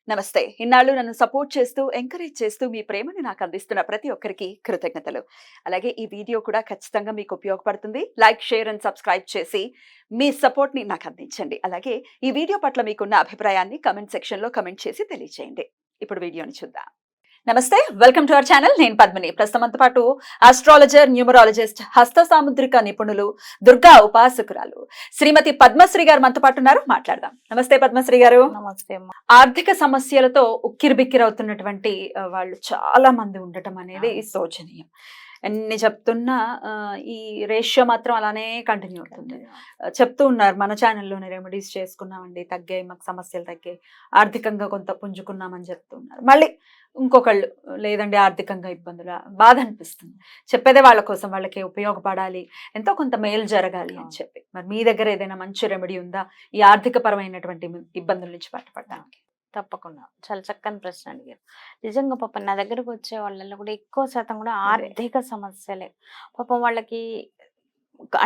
నమస్తే. ఇన్నాళ్ళు నన్ను సపోర్ట్ చేస్తూ, ఎంకరేజ్ చేస్తూ మీ ప్రేమని నాకు అందిస్తున్న ప్రతి ఒక్కరికి కృతజ్ఞతలు. అలాగే ఈ వీడియో కూడా ఖచ్చితంగా మీకు ఉపయోగపడుతుంది. లైక్, షేర్ అండ్ సబ్స్క్రైబ్ చేసి మీ సపోర్ట్‌ని నాకు అందించండి. అలాగే ఈ వీడియో పట్ల మీకున్న అభిప్రాయాన్ని కామెంట్ సెక్షన్‌లో కామెంట్ చేసి తెలియజేయండి. ఇప్పుడు వీడియోని చూద్దాం. నమస్తే, వెల్కమ్ టు అవర్ ఛానల్. నేను పద్మిని. ప్రస్తుతం మనతో పాటు ఆస్ట్రాలజర్, న్యూమరాలజిస్ట్, హస్త సాముద్రిక నిపుణులు, దుర్గా ఉపాసకురాలు శ్రీమతి పద్మశ్రీ గారు మనతో పాటు ఉన్నారు. మాట్లాడదాం. నమస్తే పద్మశ్రీ గారు. నమస్తే అమ్మా. ఆర్థిక సమస్యలతో ఉక్కిరిబిక్కిరవుతున్నటువంటి వాళ్ళు చాలా మంది ఉండటం అనేది శోచనీయం. ఎన్ని చెప్తున్నా ఈ రేషియో మాత్రం అలానే కంటిన్యూ అవుతుంది. చెప్తూ ఉన్నారు, మన ఛానల్లోనే రెమెడీస్ చేసుకున్నామండి, తగ్గాయి, మాకు సమస్యలు తగ్గాయి, ఆర్థికంగా కొంత పుంజుకున్నామని చెప్తున్నారు. మళ్ళీ ఇంకొకళ్ళు లేదండి ఆర్థికంగా ఇబ్బందులు, బాధ అనిపిస్తుంది. చెప్పేదే వాళ్ళ కోసం, వాళ్ళకి ఉపయోగపడాలి, ఎంతో కొంత మేలు జరగాలి అని చెప్పి. మరి మీ దగ్గర ఏదైనా మంచి రెమెడీ ఉందా ఈ ఆర్థిక పరమైనటువంటి ఇబ్బందుల నుంచి బయటపడడానికి? తప్పకుండా చాలా చక్కని ప్రశ్న అడిగారు. నిజంగా పాపం నా దగ్గరకు వచ్చే వాళ్ళలో కూడా ఎక్కువ శాతం కూడా ఆర్థిక సమస్యలే. పాపం వాళ్ళకి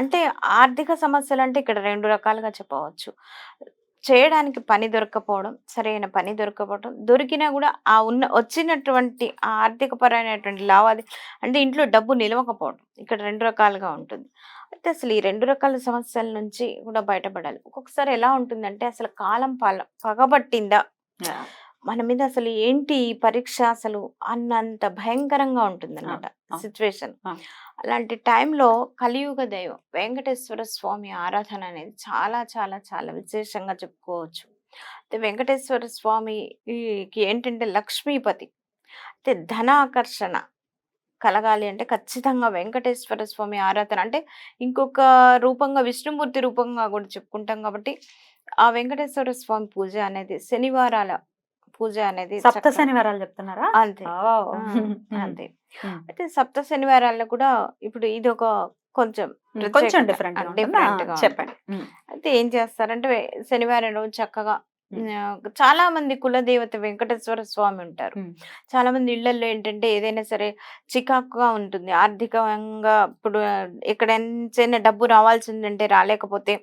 అంటే ఆర్థిక సమస్యలు అంటే ఇక్కడ రెండు రకాలుగా చెప్పవచ్చు. చేయడానికి పని దొరకపోవడం, సరైన పని దొరకపోవడం, దొరికినా కూడా ఆ వచ్చినటువంటి ఆ ఆర్థిక పరమైనటువంటి లావాదేవీ అంటే ఇంట్లో డబ్బు నిలవకపోవడం, ఇక్కడ రెండు రకాలుగా ఉంటుంది. అయితే అసలు ఈ రెండు రకాల సమస్యల నుంచి కూడా బయటపడాలి. ఒక్కొక్కసారి ఎలా ఉంటుందంటే అసలు కాలం పగబట్టిందా మన మీద, అసలు ఏంటి ఈ పరీక్ష అసలు అన్నంత భయంకరంగా ఉంటుందన్నమాట సిచ్యువేషన్. అలాంటి టైంలో కలియుగ దైవం వెంకటేశ్వర స్వామి ఆరాధన అనేది చాలా చాలా చాలా విశేషంగా చెప్పుకోవచ్చు. అయితే వెంకటేశ్వర స్వామికి ఏంటంటే లక్ష్మీపతి, అయితే ధన ఆకర్షణ కలగాలి అంటే ఖచ్చితంగా వెంకటేశ్వర స్వామి ఆరాధన, అంటే ఇంకొక రూపంగా విష్ణుమూర్తి రూపంగా కూడా చెప్పుకుంటాం కాబట్టి ఆ వెంకటేశ్వర స్వామి పూజ అనేది శనివారాల పూజ అనేది సప్త శనివారాలు చెప్తున్నారా? అంతే అంతే. అయితే సప్త శనివారాల్లో కూడా ఇప్పుడు ఇది ఒక కొంచెం డిఫరెంట్ గా చెప్పండి. అయితే ఏం చేస్తారంటే శనివారం రోజు చక్కగా చాలా మంది కులదేవత వెంకటేశ్వర స్వామి ఉంటారు. చాలా మంది ఇళ్లలో ఏంటంటే ఏదైనా సరే చికాకుగా ఉంటుంది ఆర్థికంగా. ఇప్పుడు ఎక్కడైనా డబ్బు రావాల్సిందంటే రాలేకపోతే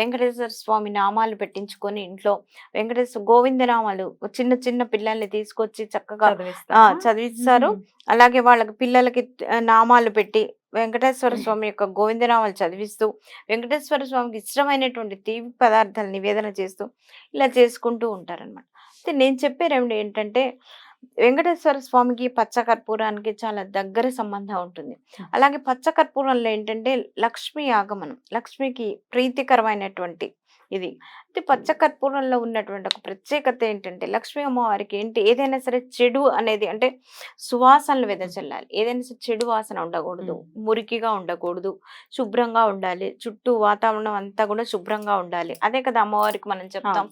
వెంకటేశ్వర స్వామి నామాలు పెట్టించుకొని ఇంట్లో వెంకటేశ్వర గోవింద నామాలు చిన్న చిన్న పిల్లల్ని తీసుకొచ్చి చక్కగా చదివిస్తారు. అలాగే వాళ్ళకి పిల్లలకి నామాలు పెట్టి వెంకటేశ్వర స్వామి యొక్క గోవిందనామాలు చదివిస్తూ వెంకటేశ్వర స్వామికి ఇష్టమైనటువంటి తీపి పదార్థాలు నివేదన చేస్తూ ఇలా చేసుకుంటూ ఉంటారనమాట. అయితే నేను చెప్పే రెమెడీ ఏంటంటే వెంకటేశ్వర స్వామికి పచ్చకర్పూరానికి చాలా దగ్గర సంబంధం ఉంటుంది. అలాగే పచ్చకర్పూరంలో ఏంటంటే లక్ష్మీ ఆగమనం, లక్ష్మికి ప్రీతికరమైనటువంటి ఇది. అయితే పచ్చకర్పూరంలో ఉన్నటువంటి ఒక ప్రత్యేకత ఏంటంటే లక్ష్మీ అమ్మవారికి ఏంటి ఏదైనా సరే చెడు అనేది అంటే సువాసనలు వెదజల్లాలి. ఏదైనా సరే చెడు వాసన ఉండకూడదు, మురికిగా ఉండకూడదు, శుభ్రంగా ఉండాలి, చుట్టూ వాతావరణం అంతా కూడా శుభ్రంగా ఉండాలి. అదే కదా అమ్మవారికి మనం చెప్తాం.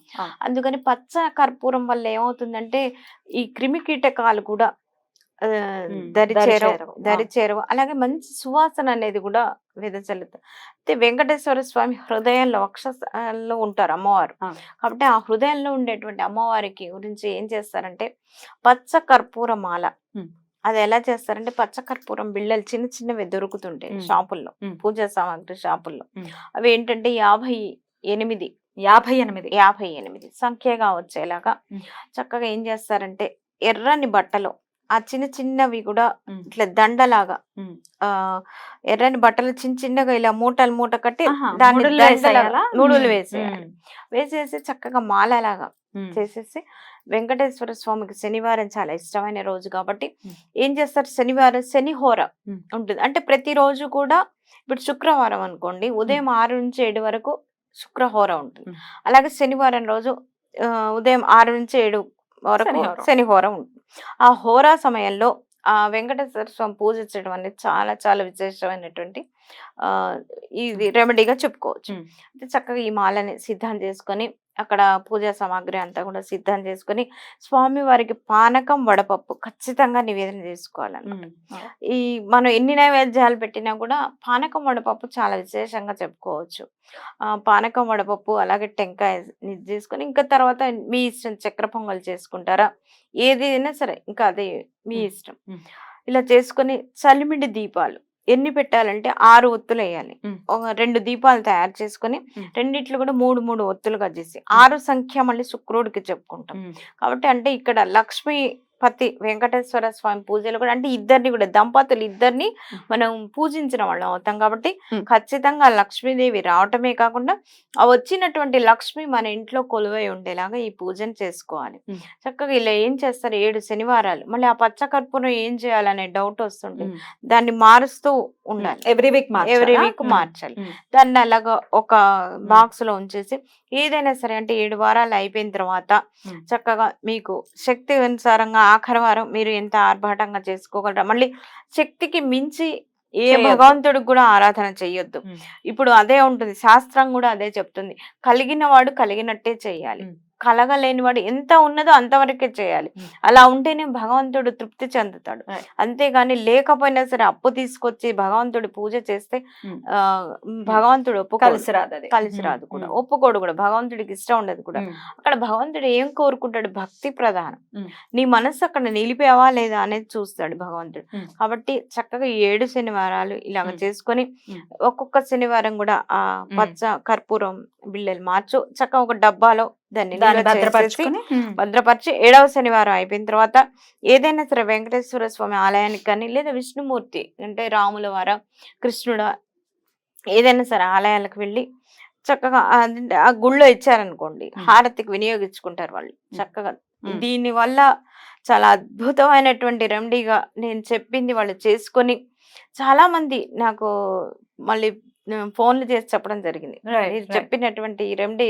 అందుకని పచ్చ కర్పూరం వల్ల ఏమవుతుందంటే ఈ క్రిమి కీటకాలు కూడా దరిచేరవు. అలాగే మంచి సువాసన అనేది కూడా వెదజల్లుతారు. అయితే వెంకటేశ్వర స్వామి హృదయంలో వక్షస్థలంలో ఉంటారు అమ్మవారు. కాబట్టి ఆ హృదయంలో ఉండేటువంటి అమ్మవారికి గురించి ఏం చేస్తారంటే పచ్చ కర్పూర మాల, అది ఎలా చేస్తారంటే పచ్చ కర్పూరం బిళ్ళలు చిన్న చిన్నవి దొరుకుతుంటాయి షాపుల్లో, పూజా సామాగ్రి షాపుల్లో. అవి ఏంటంటే 58 సంఖ్యగా వచ్చేలాగా చక్కగా ఏం చేస్తారంటే ఎర్రని బట్టలో ఆ చిన్న చిన్నవి కూడా ఇట్లా దండలాగా ఎర్రని బట్టలు చిన్న చిన్నగా ఇలా మూట కట్టి దాన్ని నూడులు వేసేసి చక్కగా మాలలాగా చేసేసి వెంకటేశ్వర స్వామికి శనివారం చాలా ఇష్టమైన రోజు కాబట్టి ఏం చేస్తారు, శనివారం శనిహోర ఉంటుంది. అంటే ప్రతిరోజు కూడా ఇప్పుడు శుక్రవారం అనుకోండి, ఉదయం 6 నుంచి 7 వరకు శుక్రహోర ఉంటుంది. అలాగే శనివారం రోజు ఉదయం 6 నుంచి 7 వరకు శనిహోర ఉంటుంది. ఆ హోరా సమయంలో ఆ వెంకటేశ్వర స్వామి పూజించడం అనేది చాలా చాలా విశేషమైనటువంటి ఇది రెమెడీగా చెప్పుకోవచ్చు. అంటే చక్కగా ఈ మాలని సిద్ధం చేసుకొని అక్కడ పూజా సామాగ్రి అంతా కూడా సిద్ధం చేసుకొని స్వామి వారికి పానకం వడపప్పు ఖచ్చితంగా నివేదన చేసుకోవాలన్నమాట. ఈ మనం ఎన్ని నైవేద్యాలు పెట్టినా కూడా పానకం వడపప్పు చాలా విశేషంగా చెప్పుకోవచ్చు. పానకం వడపప్పు అలాగే టెంకాయ చేసుకొని ఇంకా తర్వాత మీ ఇష్టం, చక్కెర పొంగల్ చేసుకుంటారా, ఏదైనా సరే ఇంకా అదే మీ ఇష్టం. ఇలా చేసుకొని చలిమిడి దీపాలు ఎన్ని పెట్టాలంటే 6 ఒత్తులు వేయాలి. ఉమ్. ఒక 2 దీపాలు తయారు చేసుకొని రెండిట్లో కూడా 3 ఒత్తులుగా చేసి 6 సంఖ్య మళ్ళీ శుక్రుడికి చెప్పుకుంటాం. కాబట్టి అంటే ఇక్కడ లక్ష్మీపతి వెంకటేశ్వర స్వామి పూజలు కూడా అంటే ఇద్దరిని కూడా దంపతులు ఇద్దరిని మనం పూజించిన వాళ్ళం అవుతాం. కాబట్టి ఖచ్చితంగా లక్ష్మీదేవి రావటమే కాకుండా ఆ వచ్చినటువంటి లక్ష్మి మన ఇంట్లో కొలువై ఉండేలాగా ఈ పూజను చేసుకోవాలి. చక్కగా ఇలా ఏం చేస్తారు 7 శనివారాలు. మళ్ళీ ఆ పచ్చ కర్పూరం ఏం చేయాలనే డౌట్ వస్తుంటుంది. దాన్ని మారుస్తూ ఉండాలి. ఎవ్రీ వీక్ మార్చాలి. దాన్ని అలాగా ఒక బాక్స్ లో ఉంచేసి ఏదైనా సరే అంటే 7 వారాలు అయిపోయిన తర్వాత చక్కగా మీకు శక్తి అనుసారంగా ఆఖరి వారం మీరు ఎంత ఆర్భాటంగా చేసుకోగలరా. మళ్ళీ శక్తికి మించి ఏ భగవంతుడికి కూడా ఆరాధన చెయ్యొద్దు. ఇప్పుడు అదే ఉంటుంది, శాస్త్రం కూడా అదే చెప్తుంది. కలిగిన వాడు కలిగినట్టే చెయ్యాలి, కలగలేని వాడు ఎంత ఉన్నదో అంతవరకే చేయాలి. అలా ఉంటేనే భగవంతుడు తృప్తి చెందుతాడు. అంతేగాని లేకపోయినా సరే అప్పు తీసుకొచ్చి భగవంతుడి పూజ చేస్తే భగవంతుడు కలిసి రాదు కూడా, ఒప్పుకోడు కూడా, భగవంతుడికి ఇష్టం ఉండదు కూడా. అక్కడ భగవంతుడు ఏం కోరుకుంటాడు, భక్తి ప్రధానం. నీ మనసు అక్కడ నిలిపేవా లేదా అనేది చూస్తాడు భగవంతుడు. కాబట్టి చక్కగా 7 శనివారాలు ఇలాగ చేసుకొని ఒక్కొక్క శనివారం కూడా ఆ పచ్చ కర్పూరం బిళ్ళలు మార్చు చక్కగా ఒక డబ్బాలో దాన్ని భద్రపరిచి 7వ శనివారం అయిపోయిన తర్వాత ఏదైనా సరే వెంకటేశ్వర స్వామి ఆలయానికి కానీ లేదా విష్ణుమూర్తి అంటే రాముల వార కృష్ణుడ ఏదైనా సరే ఆలయాలకు వెళ్ళి చక్కగా ఆ గుళ్ళో ఇచ్చారనుకోండి హారతికి వినియోగించుకుంటారు వాళ్ళు. చక్కగా దీని వల్ల చాలా అద్భుతమైనటువంటి రెమెడీగా నేను చెప్పింది వాళ్ళు చేసుకొని చాలా మంది నాకు మళ్ళీ ఫోన్లు చేసి చెప్పడం జరిగింది. మీరు చెప్పినటువంటి ఈ రెమెడీ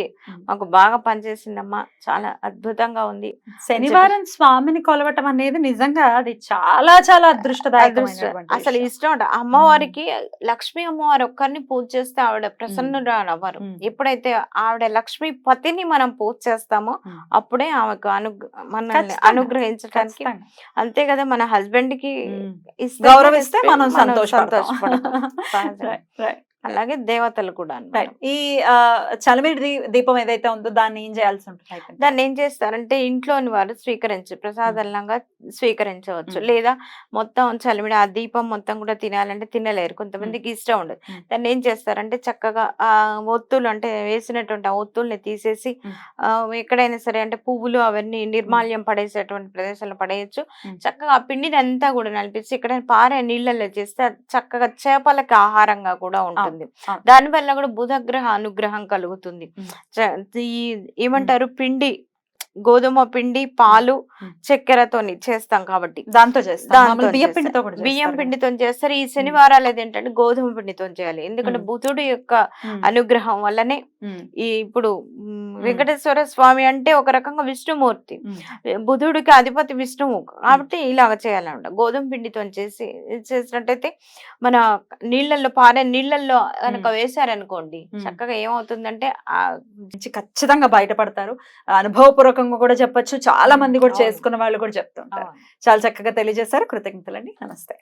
మాకు బాగా పనిచేసిందమ్మా, చాలా అద్భుతంగా ఉంది. శనివారం స్వామిని కొలవటం అనేది నిజంగా అది చాలా చాలా అదృష్టం. అసలు ఇష్టం అంట. అమ్మవారికి లక్ష్మీ అమ్మవారు ఒక్కరిని పూజ చేస్తే ఆవిడ ప్రసన్నురాలు అవ్వరు. ఎప్పుడైతే ఆవిడ లక్ష్మీ పతిని మనం పూజ చేస్తామో అప్పుడే ఆమెకు మనల్ని అనుగ్రహించడానికి. అంతే కదా, మన హస్బెండ్ కి గౌరవిస్తే మనం సంతోషపడతాం. అలాగే దేవతలు కూడా. ఈ చలమిడి దీపం ఏదైతే ఉందో దాన్ని ఏం చేయాల్సి ఉంటుంది? దాన్ని ఏం చేస్తారంటే ఇంట్లోని వారు ప్రసాదంగా స్వీకరించవచ్చు. లేదా మొత్తం చలిమిడి ఆ దీపం మొత్తం కూడా తినాలంటే తినలేరు, కొంతమందికి ఇష్టం ఉండదు. దాన్ని ఏం చేస్తారంటే చక్కగా ఆ ఒత్తులు అంటే వేసినటువంటి ఆ ఒత్తుల్ని తీసేసి ఎక్కడైనా సరే అంటే పువ్వులు అవన్నీ నిర్మాల్యం పడేసేటువంటి ప్రదేశాల్లో పడేయచ్చు. చక్కగా ఆ పిండిని అంతా కూడా నలిపించి ఇక్కడ పారే నీళ్ళల్లో చేస్తే చక్కగా చేపలకి ఆహారంగా కూడా ఉంటుంది. దాని వల్ల కూడా బుధగ్రహ అనుగ్రహం కలుగుతుంది. ఏమంటారు పిండి గోధుమ పిండి పాలు చక్కెరతోని చేస్తాం కాబట్టి దాంతో బియ్యం పిండితో చేస్తారు. ఈ శనివారాలు ఏంటంటే గోధుమ పిండితో చేయాలి. ఎందుకంటే బుధుడు యొక్క అనుగ్రహం వల్లనే ఈ ఇప్పుడు వెంకటేశ్వర స్వామి అంటే ఒక రకంగా విష్ణుమూర్తి, బుధుడికి అధిపతి విష్ణువు కాబట్టి ఇలాగ చేయాలన్నమాట. గోధుమ పిండితో చేసినట్టయితే మన నీళ్ళల్లో పారే నీళ్ళల్లో కనుక వేశారనుకోండి చక్కగా ఏమవుతుందంటే ఖచ్చితంగా బయటపడతారు. అనుభవపూర్వకంగా కూడా చెప్పొచ్చు, చాలా మంది కూడా చేసుకున్న వాళ్ళు కూడా చెప్తుంటారు. చాలా చక్కగా తెలియజేశారు. కృతజ్ఞతలండి. నమస్తే.